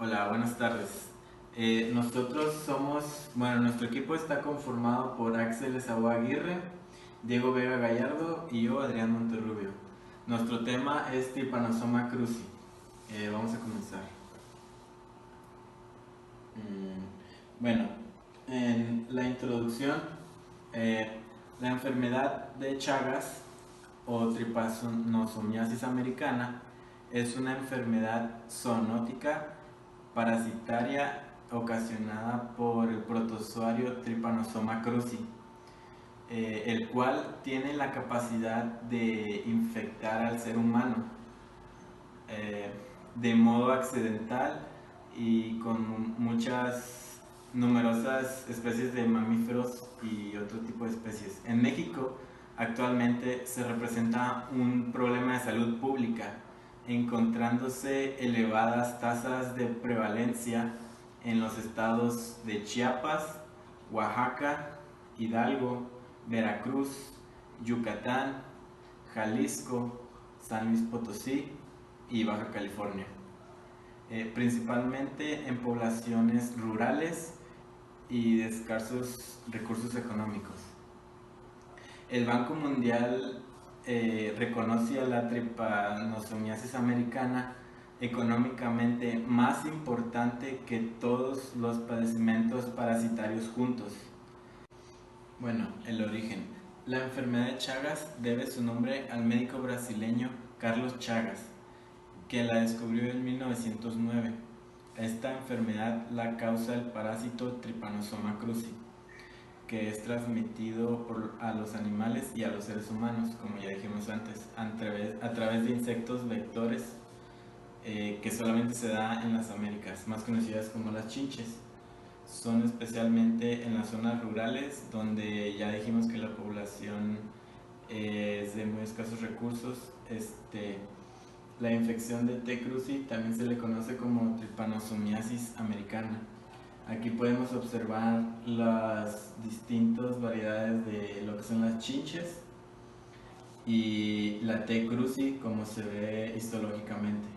Hola, buenas tardes. Nosotros somos, nuestro equipo está conformado por Axel Esaú Aguirre, Diego Vega Gallardo y yo, Adrián Monterrubio. Nuestro tema es Trypanosoma cruzi. Vamos a comenzar. Bueno, en la introducción, eh, la enfermedad de Chagas o tripanosomiasis americana es una enfermedad zoonótica parasitaria ocasionada por el protozoario Trypanosoma cruzi, el cual tiene la capacidad de infectar al ser humano eh, de modo accidental y con muchas numerosas especies de mamíferos y otro tipo de especies. En México actualmente se representa un problema de salud pública, encontrándose elevadas tasas de prevalencia en los estados de Chiapas, Oaxaca, Hidalgo, Veracruz, Yucatán, Jalisco, San Luis Potosí y Baja California, principalmente en poblaciones rurales y de escasos recursos económicos. El Banco Mundial reconoce a la tripanosomiasis americana económicamente más importante que todos los padecimientos parasitarios juntos. Bueno, el origen. La enfermedad de Chagas debe su nombre al médico brasileño Carlos Chagas, que la descubrió en 1909. Esta enfermedad la causa el parásito Trypanosoma cruzi, que es transmitido a los animales y a los seres humanos, como ya dijimos antes, a través de insectos vectores que solamente se da en las Américas, más conocidas como las chinches. Son especialmente en las zonas rurales, donde ya dijimos que la población es de muy escasos recursos. La infección de T. cruzi también se le conoce como tripanosomiasis americana. Aquí podemos observar las distintas variedades de lo que son las chinches y la T. cruzi como se ve histológicamente.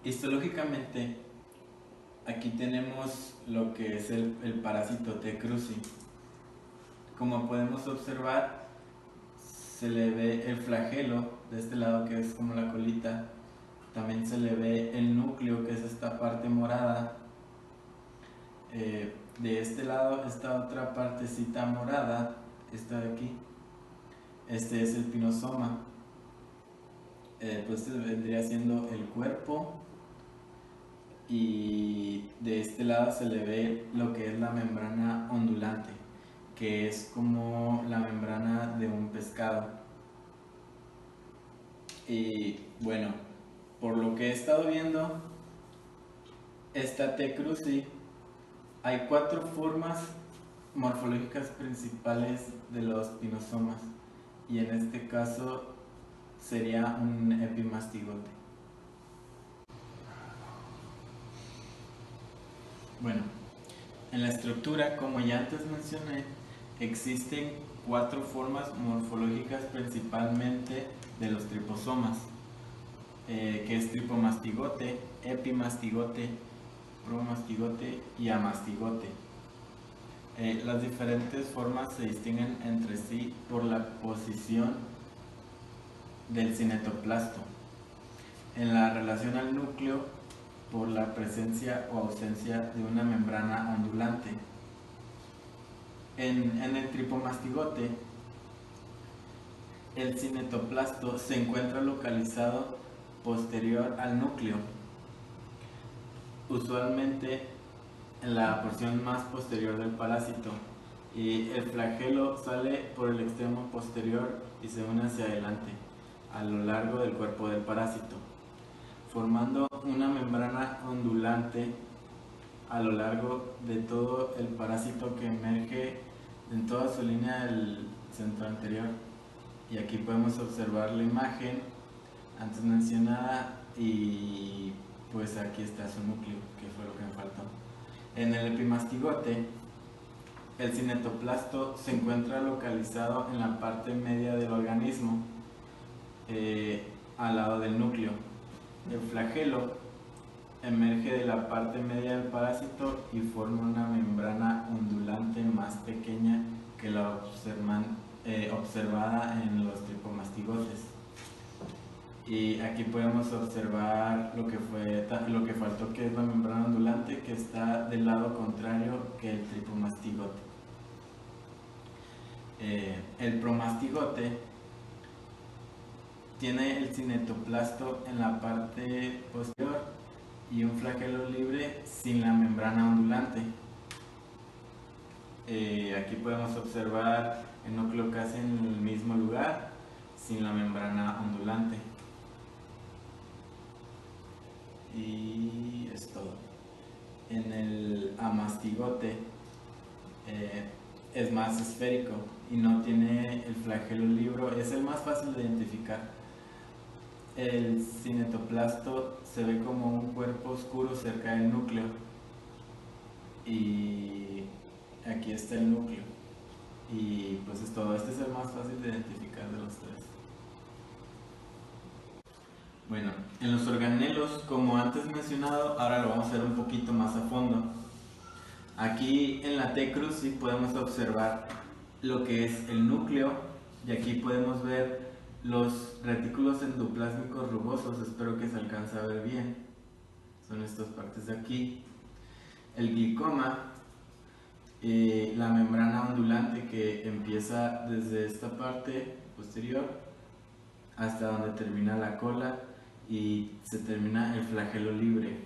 Histológicamente, aquí tenemos lo que es el parásito T. cruzi. Como podemos observar, se le ve el flagelo de este lado, que es como la colita. También se le ve el núcleo, que es esta parte morada. De este lado, esta otra partecita morada, esta de aquí, este es el pinosoma. Pues este vendría siendo el cuerpo, y de este lado se le ve lo que es la membrana ondulante, que es como la membrana de un pescado. Y bueno, por lo que he estado viendo, esta T. cruzi, hay 4 formas morfológicas principales de los pinosomas, y en este caso sería un epimastigote. Bueno, en la estructura, como ya antes mencioné, existen 4 formas morfológicas principalmente de los triposomas, que es tripomastigote, epimastigote, promastigote y amastigote. Las diferentes formas se distinguen entre sí por la posición del cinetoplasto, en la relación al núcleo por la presencia o ausencia de una membrana ondulante. En el tripomastigote, el cinetoplasto se encuentra localizado posterior al núcleo, usualmente en la porción más posterior del parásito, y el flagelo sale por el extremo posterior y se une hacia adelante a lo largo del cuerpo del parásito, formando una membrana ondulante a lo largo de todo el parásito, que emerge en toda su línea del centro anterior. Y aquí podemos observar la imagen antes mencionada, y pues aquí está su núcleo, que fue lo que me faltó. En el epimastigote, el cinetoplasto se encuentra localizado en la parte media del organismo, al lado del núcleo. El flagelo emerge de la parte media del parásito y forma una membrana ondulante más pequeña que la observada en los tripomastigotes. Y aquí podemos observar lo que faltó, que es la membrana ondulante, que está del lado contrario que el tripomastigote. El promastigote tiene el cinetoplasto en la parte posterior y un flagelo libre sin la membrana ondulante. Aquí podemos observar el núcleo casi en el mismo lugar, sin la membrana ondulante. Y es todo. En el amastigote es más esférico y no tiene el flagelo libre, es el más fácil de identificar. El cinetoplasto se ve como un cuerpo oscuro cerca del núcleo y aquí está el núcleo, y pues es todo. Este es el más fácil de identificar de los tres. Bueno, en los organelos, como antes mencionado, ahora lo vamos a ver un poquito más a fondo. Aquí en la T cruzi podemos observar lo que es el núcleo, y aquí podemos ver los retículos endoplásmicos rugosos. Espero que se alcance a ver bien. Son estas partes de aquí. El glicoma, la membrana ondulante que empieza desde esta parte posterior hasta donde termina la cola y se termina el flagelo libre.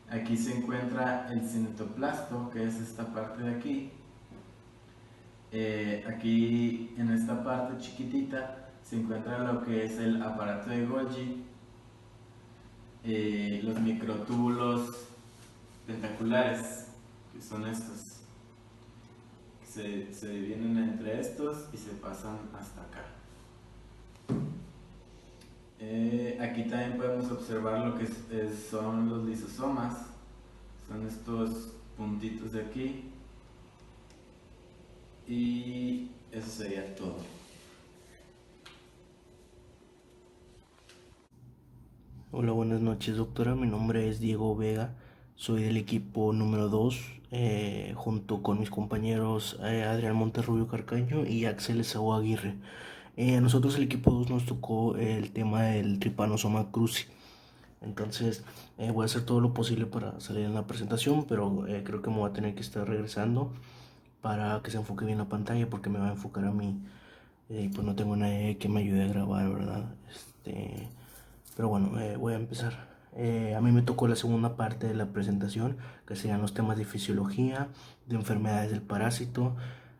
Aquí se encuentra el cinetoplasto, que es esta parte de aquí. Aquí en esta parte chiquitita se encuentra lo que es el aparato de Golgi, los microtúbulos tentaculares, que son estos. Se dividen entre estos y se pasan hasta acá. Aquí también podemos observar lo que son los lisosomas. Son estos puntitos de aquí. Y eso sería todo. Hola, buenas noches, doctora. Mi nombre es Diego Vega. Soy del equipo número 2, junto con mis compañeros Adrián Monterrubio Carcaño y Axel Esaú Aguirre. A nosotros el equipo 2 nos tocó el tema del Trypanosoma cruzi. Entonces voy a hacer todo lo posible para salir en la presentación, pero creo que me voy a tener que estar regresando para que se enfoque bien la pantalla, porque me va a enfocar a mí. Pues no tengo nadie que me ayude a grabar, ¿verdad? Pero bueno, voy a empezar. A mí me tocó la segunda parte de la presentación, que serían los temas de fisiología, de enfermedades del parásito,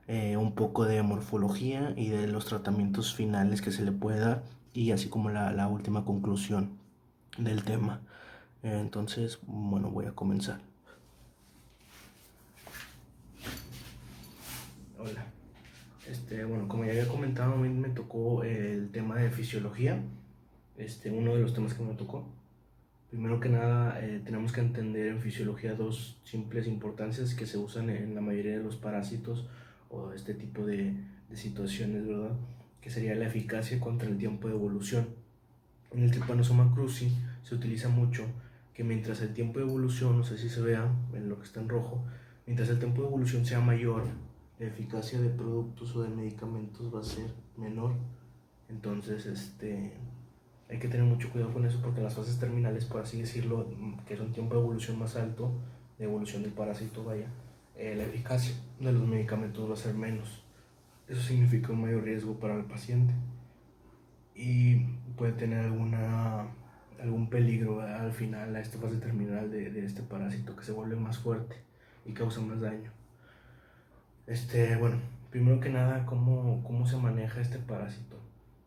un poco de morfología y de los tratamientos finales que se le puede dar, y así como la última conclusión del tema. Entonces, bueno, voy a comenzar. Hola. Bueno, como ya había comentado, a mí me tocó el tema de fisiología. Uno de los temas que me tocó. Primero que nada, tenemos que entender en fisiología dos simples importancias que se usan en la mayoría de los parásitos o este tipo de situaciones, ¿verdad? Que sería la eficacia contra el tiempo de evolución. En el Trypanosoma cruzi se utiliza mucho que mientras el tiempo de evolución, no sé si se vea en lo que está en rojo, mientras el tiempo de evolución sea mayor, la eficacia de productos o de medicamentos va a ser menor. Entonces, hay que tener mucho cuidado con eso, porque las fases terminales, por así decirlo, que es un tiempo de evolución más alto, de evolución del parásito, vaya, la eficacia de los medicamentos va a ser menos. Eso significa un mayor riesgo para el paciente y puede tener algún peligro al final, a esta fase terminal de este parásito, que se vuelve más fuerte y causa más daño. Bueno, primero que nada, ¿cómo se maneja este parásito?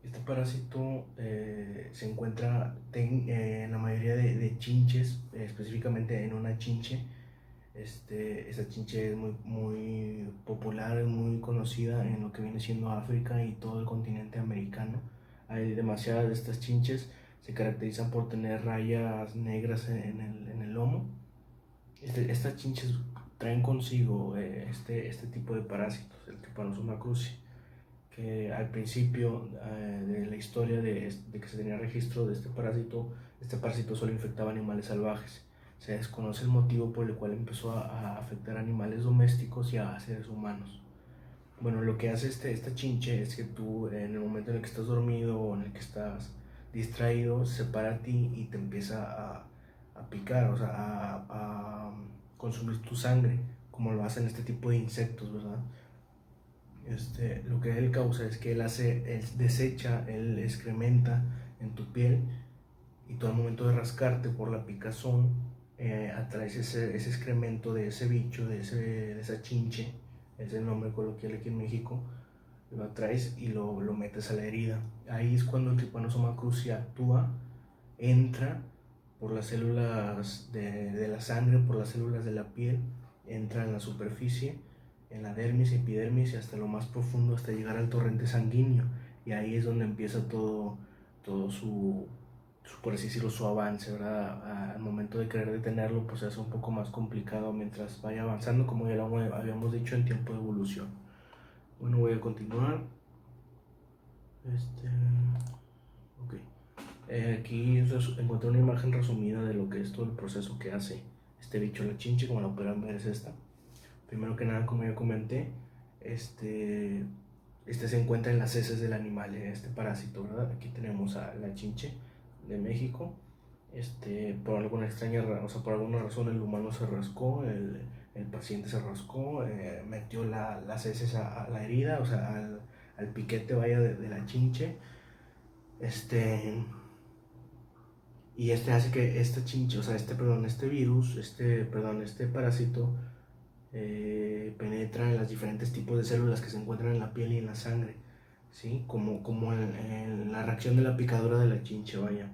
Este parásito se encuentra en la mayoría de chinches, específicamente en una chinche. Esta chinche es muy popular, es muy conocida en lo que viene siendo África y todo el continente americano. Hay demasiadas de estas chinches, se caracterizan por tener rayas negras en el lomo. Estas chinches traen consigo este tipo de parásitos, el Trypanosoma cruzi. que al principio de la historia de que se tenía registro de este parásito solo infectaba animales salvajes. Se desconoce el motivo por el cual empezó a afectar a animales domésticos y a seres humanos. Bueno, lo que hace esta chinche es que tú, en el momento en el que estás dormido o en el que estás distraído, se para a ti y te empieza a picar, o sea, a consumir tu sangre, como lo hacen este tipo de insectos, ¿verdad? Lo que él causa es que él desecha, él excrementa en tu piel, y tú al momento de rascarte por la picazón, atraes ese excremento de ese bicho, de esa chinche, es el nombre coloquial aquí en México, lo atraes y lo metes a la herida. Ahí es cuando el Trypanosoma cruzi actúa, entra por las células de la sangre, por las células de la piel, entra en la superficie, en la dermis, epidermis y hasta lo más profundo, hasta llegar al torrente sanguíneo. Y ahí es donde empieza todo su, por así decirlo, su avance, ¿verdad? Al momento de querer detenerlo, pues se hace un poco más complicado mientras vaya avanzando, como ya lo habíamos dicho, en tiempo de evolución. Bueno, voy a continuar. Ok. Aquí encontré una imagen resumida de lo que es todo el proceso que hace este bicho, la chinche. Como la podrán ver, es esta. Primero que nada, como ya comenté, este se encuentra en las heces del animal, este parásito, ¿verdad? Aquí tenemos a la chinche de México. Por alguna extraña razón, o sea, por alguna razón el humano se rascó, el paciente se rascó, metió las heces a la herida, o sea, al piquete, vaya, de la chinche. Y hace que esta chinche, o sea, este virus, este parásito, penetra en los diferentes tipos de células que se encuentran en la piel y en la sangre, ¿sí? Como en la reacción de la picadura de la chinche, vaya.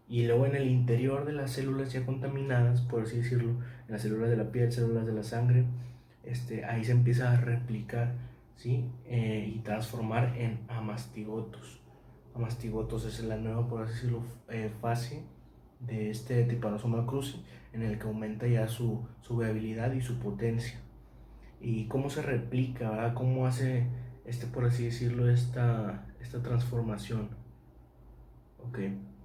Y luego en el interior de las células ya contaminadas, por así decirlo, en las células de la piel, células de la sangre, ahí se empieza a replicar, ¿sí? Y transformar en amastigotos. Amastigotos es la nueva, por así decirlo, fase de este Trypanosoma cruzi, en el que aumenta ya su viabilidad y su potencia. ¿Y cómo se replica, ¿verdad? ¿Cómo hace, por así decirlo, esta transformación? Ok,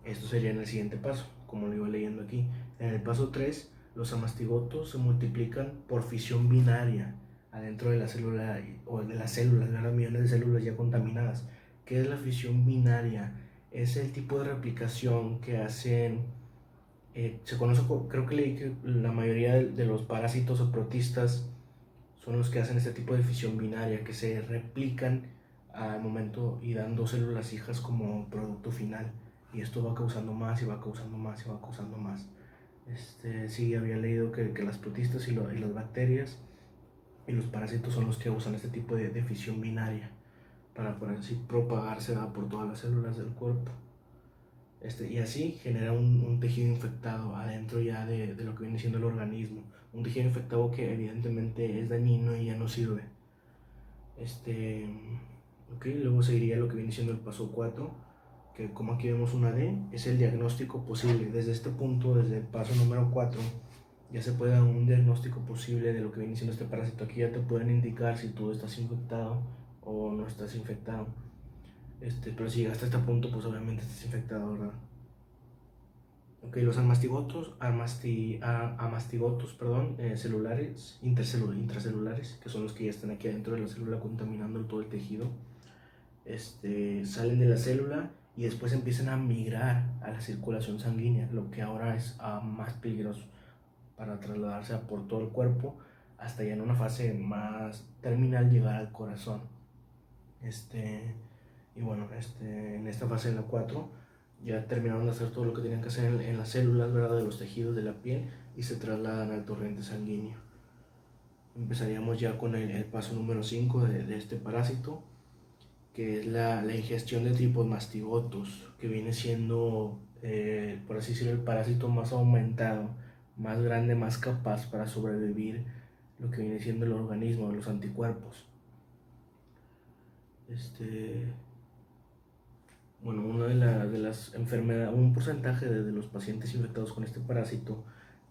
esto sería en el siguiente paso, como lo iba leyendo aquí. En el paso 3, los amastigotos se multiplican por fisión binaria adentro de la célula, o de las células, ¿verdad? Millones de células ya contaminadas. ¿Qué es la fisión binaria? Es el tipo de replicación que hacen, se conoce, creo que leí que la mayoría de los parásitos o protistas son los que hacen este tipo de fisión binaria, que se replican al momento y dan dos células hijas como producto final. Y esto va causando más y va causando más y va causando más. Sí, había leído que las protistas y las bacterias y los parásitos son los que usan este tipo de fisión binaria para así propagarse por todas las células del cuerpo. Y así genera un tejido infectado adentro ya de lo que viene siendo el organismo. Un tejido infectado que evidentemente es dañino y ya no sirve. Luego seguiría lo que viene siendo el paso 4, que como aquí vemos una D, es el diagnóstico posible. Desde este punto, desde el paso número 4, ya se puede dar un diagnóstico posible de lo que viene siendo este parásito. Aquí ya te pueden indicar si tú estás infectado o no estás infectado. Pero si llegaste a este punto, pues obviamente estás infectado, ¿verdad? Ok, los amastigotos, celulares, intracelulares, que son los que ya están aquí adentro de la célula contaminando todo el tejido, salen de la célula y después empiezan a migrar a la circulación sanguínea, lo que ahora es más peligroso para trasladarse por todo el cuerpo, hasta ya en una fase más terminal llegar al corazón. Y bueno, en esta fase, en la 4, ya terminaron de hacer todo lo que tenían que hacer en las células, ¿verdad?, de los tejidos de la piel, y se trasladan al torrente sanguíneo. Empezaríamos ya con el paso número 5 de este parásito, que es la ingestión de tripomastigotos, que viene siendo, por así decirlo, el parásito más aumentado, más grande, más capaz para sobrevivir lo que viene siendo el organismo, los anticuerpos. Bueno, una de las enfermedades, un porcentaje de los pacientes infectados con este parásito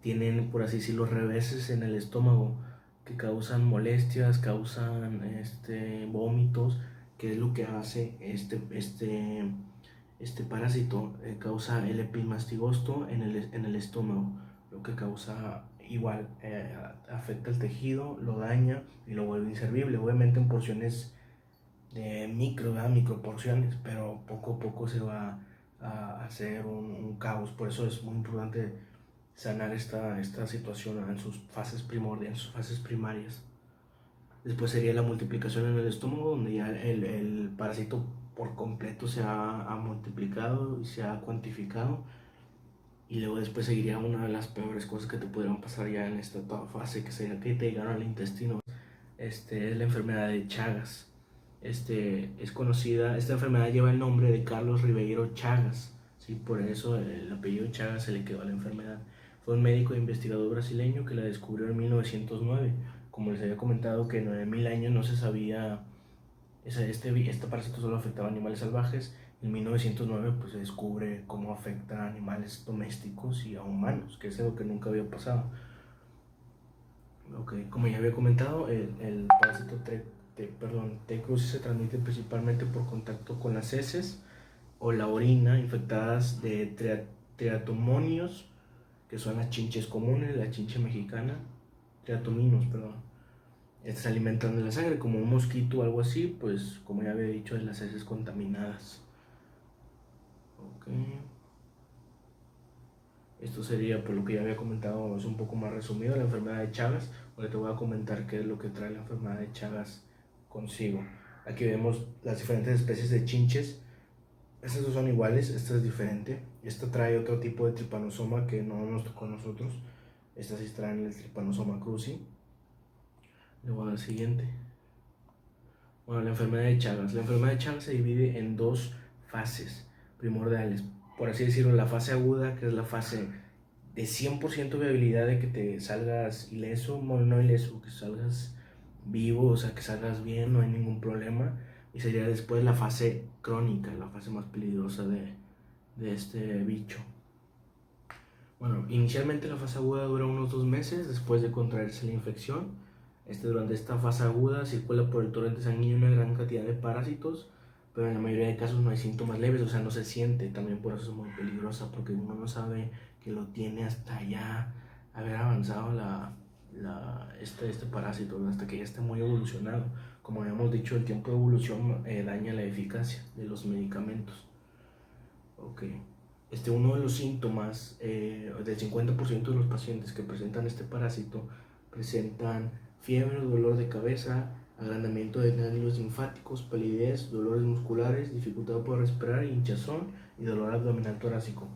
tienen, por así decirlo, reveses en el estómago que causan molestias, causan vómitos, ¿Qué es lo que hace este parásito? Causa el epimastigosto en el estómago, lo que causa igual, afecta el tejido, lo daña y lo vuelve inservible, obviamente en porciones de microporciones, pero poco a poco se va a hacer un caos. Por eso es muy importante sanar esta situación en sus fases primordiales, en sus fases primarias. Después sería la multiplicación en el estómago, donde ya el parásito por completo se ha multiplicado y se ha cuantificado. Y luego después seguiría una de las peores cosas que te pudieran pasar ya en esta fase, que sería que te llegaran al intestino. Es la enfermedad de Chagas. Es conocida, esta enfermedad lleva el nombre de Carlos Ribeiro Chagas, ¿sí? Por eso el apellido Chagas se le quedó a la enfermedad. Fue un médico e investigador brasileño que la descubrió en 1909. Como les había comentado, que en 9000 años no se sabía, este parásito solo afectaba a animales salvajes. En 1909 pues, se descubre cómo afecta a animales domésticos y a humanos, que es algo que nunca había pasado. Okay. Como ya había comentado, el parásito T. cruzi se transmite principalmente por contacto con las heces o la orina infectadas de triatomonios, que son las chinches comunes, la chinche mexicana, triatominos, perdón. Estas se alimentan de la sangre como un mosquito o algo así, pues como ya había dicho, de las heces contaminadas. Okay. Esto sería, por lo que ya había comentado, es un poco más resumido, la enfermedad de Chagas. Ahora te voy a comentar qué es lo que trae la enfermedad de Chagas consigo. Aquí vemos las diferentes especies de chinches. Estas dos son iguales, esta es diferente. Esta trae otro tipo de tripanosoma que no nos tocó a nosotros. Estas sí traen el tripanosoma cruzi. Luego a la siguiente. Bueno, la enfermedad de Chagas. La enfermedad de Chagas se divide en dos fases primordiales. Por así decirlo, la fase aguda, que es la fase de 100% viabilidad de que te salgas ileso, bueno, no ileso, que salgas vivo, o sea, que salgas bien, no hay ningún problema. Y sería después la fase crónica, la fase más peligrosa de este bicho. Bueno, inicialmente la fase aguda dura unos 2 meses después de contraerse la infección. Durante esta fase aguda circula por el torrente sanguíneo una gran cantidad de parásitos, pero en la mayoría de casos no hay síntomas leves, o sea, no se siente. También por eso es muy peligrosa, porque uno no sabe que lo tiene hasta ya haber avanzado este parásito, hasta que ya esté muy evolucionado. Como habíamos dicho, el tiempo de evolución daña la eficacia de los medicamentos. Okay. Uno de los síntomas, del 50% de los pacientes que presentan este parásito presentan fiebre, dolor de cabeza, agrandamiento de ganglios linfáticos, palidez, dolores musculares, dificultad para respirar, hinchazón y dolor abdominal torácico.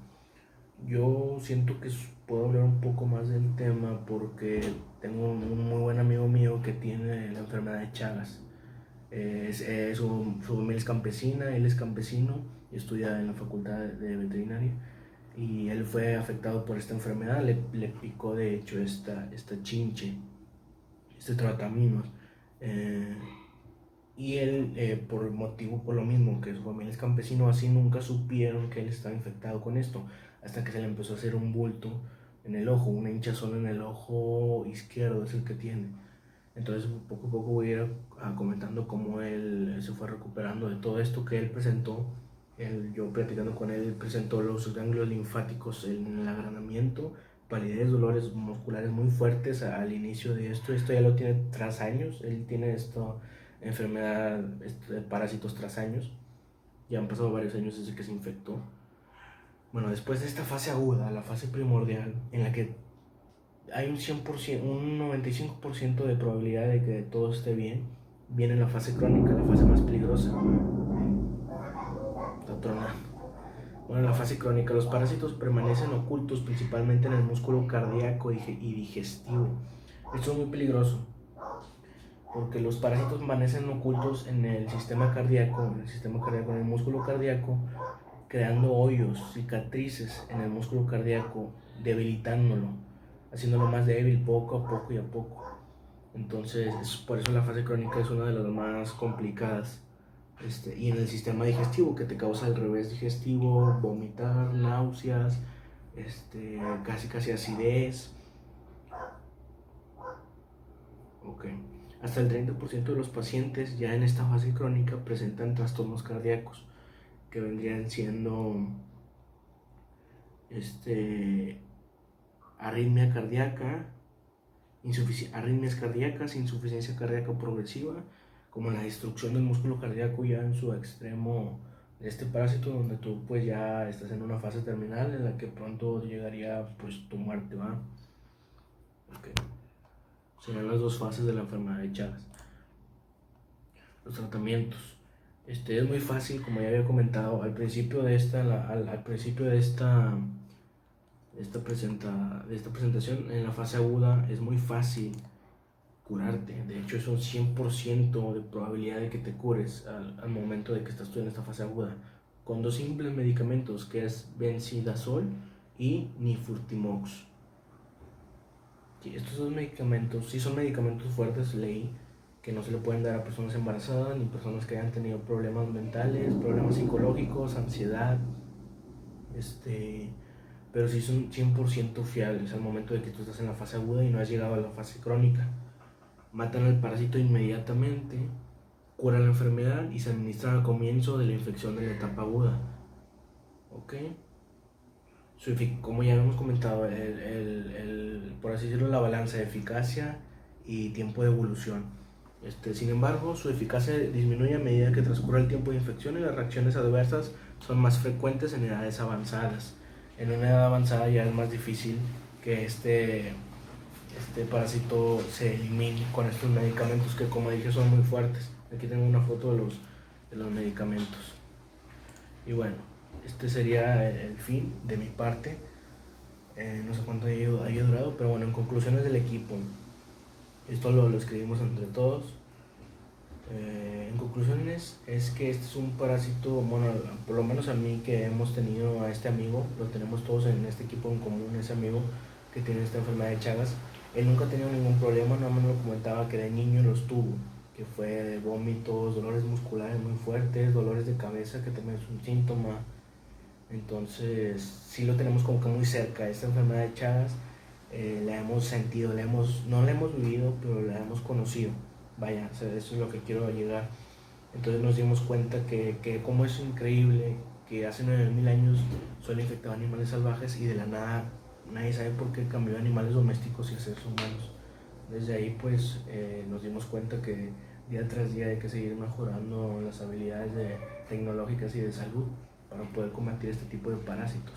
Yo siento que puedo hablar un poco más del tema porque tengo un muy buen amigo mío que tiene la enfermedad de Chagas. Su familia es campesina, él es campesino y estudia en la facultad de veterinaria, y él fue afectado por esta enfermedad. Le picó de hecho esta chinche, trataminos, y él, por lo mismo que su familia es campesino, así nunca supieron que él estaba infectado con esto, hasta que se le empezó a hacer un bulto en el ojo, una hinchazón en el ojo izquierdo es el que tiene. Entonces poco a poco voy a ir comentando cómo él se fue recuperando de todo esto que él presentó. Yo platicando con él, presentó los ganglios linfáticos en el agranamiento, palidez, dolores musculares muy fuertes al inicio de esto. Esto ya lo tiene tras años, él tiene esta enfermedad, parásitos tras años. Ya han pasado varios años desde que se infectó. Bueno, después de esta fase aguda, la fase primordial, en la que hay un 100%, un 95% de probabilidad de que todo esté bien, viene la fase crónica, la fase más peligrosa. Está tronando. Bueno, en la fase crónica, los parásitos permanecen ocultos principalmente en el músculo cardíaco y digestivo. Esto es muy peligroso, porque los parásitos permanecen ocultos en el sistema cardíaco, en el músculo cardíaco, creando hoyos, cicatrices en el músculo cardíaco, debilitándolo, haciéndolo más débil poco a poco y a poco. Entonces, por eso la fase crónica es una de las más complicadas. Y en el sistema digestivo, que te causa el revés digestivo, vomitar, náuseas, casi acidez. Ok. Hasta el 30% de los pacientes ya en esta fase crónica presentan trastornos cardíacos, que vendrían siendo arritmia cardíaca, arritmias cardíacas, insuficiencia cardíaca progresiva, como la destrucción del músculo cardíaco ya en su extremo de este parásito, donde tú pues ya estás en una fase terminal en la que pronto llegaría pues tu muerte, ¿va? Okay. Serían las dos fases de la enfermedad de Chagas. Los tratamientos. Es muy fácil, como ya había comentado, al principio de esta presentación, en la fase aguda es muy fácil curarte. De hecho, es un 100% de probabilidad de que te cures al momento de que estás tú en esta fase aguda, con dos simples medicamentos, que es benzidazol y nifurtimox. Estos dos medicamentos, sí son medicamentos fuertes, leí que no se le pueden dar a personas embarazadas ni personas que hayan tenido problemas mentales, problemas psicológicos, ansiedad, pero sí son 100% fiables al momento de que tú estás en la fase aguda y no has llegado a la fase crónica. Matan al parásito inmediatamente, curan la enfermedad y se administran al comienzo de la infección de la etapa aguda. ¿Ok? Como ya hemos comentado, por así decirlo, la balanza de eficacia y tiempo de evolución. Sin embargo, su eficacia disminuye a medida que transcurre el tiempo de infección y las reacciones adversas son más frecuentes en edades avanzadas. En una edad avanzada ya es más difícil que este parásito se elimine con estos medicamentos que, como dije, son muy fuertes. Aquí tengo una foto de los medicamentos. Y bueno, este sería el fin de mi parte. No sé cuánto haya durado, pero bueno, en conclusiones del equipo, esto lo escribimos entre todos. En conclusiones es que este es un parásito, bueno, por lo menos a mí, que hemos tenido a este amigo, lo tenemos todos en este equipo en común, ese amigo que tiene esta enfermedad de Chagas. Él nunca ha tenido ningún problema, nada más me comentaba que de niño los tuvo, que fue de vómitos, dolores musculares muy fuertes, dolores de cabeza, que también es un síntoma. Entonces sí lo tenemos como que muy cerca, esta enfermedad de Chagas. La hemos sentido, no la hemos vivido, pero la hemos conocido. Vaya, o sea, eso es lo que quiero llegar. Entonces nos dimos cuenta que como es increíble que hace 9.000 años solo infectaba animales salvajes y de la nada nadie sabe por qué cambió de animales domésticos y a seres humanos. Desde ahí pues nos dimos cuenta que día tras día hay que seguir mejorando las habilidades tecnológicas y de salud para poder combatir este tipo de parásitos,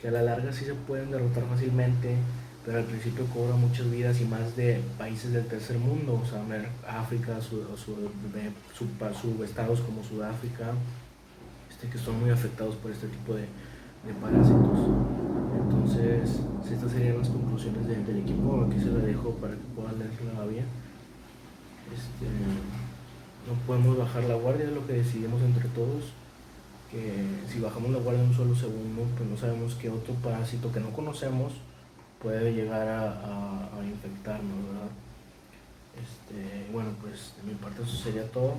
que a la larga sí se pueden derrotar fácilmente, pero al principio cobra muchas vidas, y más de países del tercer mundo, o sea, África, subestados como Sudáfrica, que son muy afectados por este tipo de parásitos. Entonces, estas serían las conclusiones del equipo. Aquí se la dejo para que puedan leerla bien. No podemos bajar la guardia, es lo que decidimos entre todos, que si bajamos la guardia un solo segundo, pues no sabemos qué otro parásito que no conocemos puede llegar a infectarnos, ¿verdad? Bueno, pues de mi parte eso sería todo.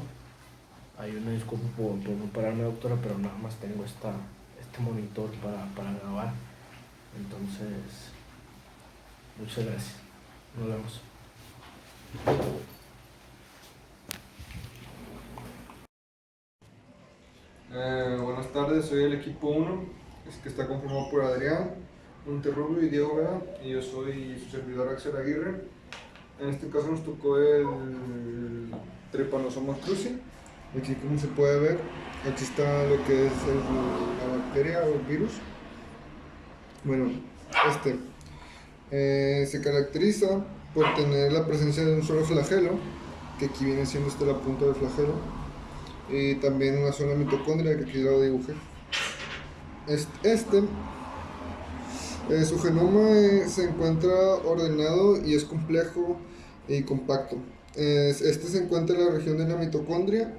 Hay una disculpa por no pararme, doctora, pero nada más tengo este monitor para grabar. Entonces, muchas gracias. Nos vemos. Buenas tardes, soy el equipo 1, que está conformado por Adrián Monterrubio y Diego Vera, y yo soy su servidor Axel Aguirre. En este caso nos tocó el Trypanosoma cruzi. Aquí, como se puede ver, aquí está lo que es la bacteria o el virus. Bueno, se caracteriza por tener la presencia de un solo flagelo, que aquí viene siendo la punta del flagelo, y también una sola mitocondria, que aquí lo dibujé. Su genoma se encuentra ordenado y es complejo y compacto. Se encuentra en la región de la mitocondria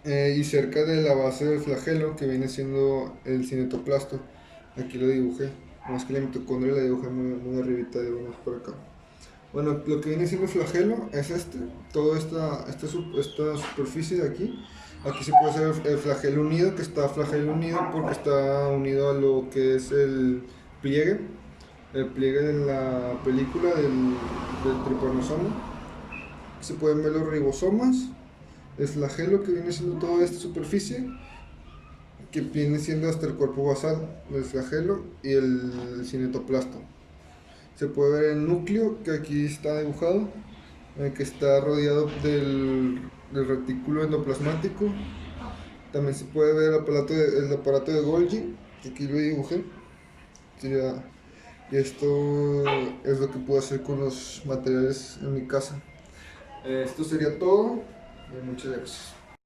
y cerca de la base del flagelo, que viene siendo el cinetoplasto. Aquí lo dibujé, más que la mitocondria la dibujé muy arribita, de unos por acá. Bueno, lo que viene siendo el flagelo es toda esta superficie de aquí. Aquí se puede hacer el flagelo unido, que está flagelo unido porque está unido a lo que es el pliegue de la película del tripanosoma. se pueden ver los ribosomas, el flagelo que viene siendo toda esta superficie, que viene siendo hasta el cuerpo basal del flagelo y el cinetoplasto. Se puede ver el núcleo que aquí está dibujado, que está rodeado del retículo endoplasmático. También se puede ver el aparato de Golgi, que aquí lo dibujé. Y esto es lo que puedo hacer con los materiales en mi casa. Esto sería todo. Muchas gracias.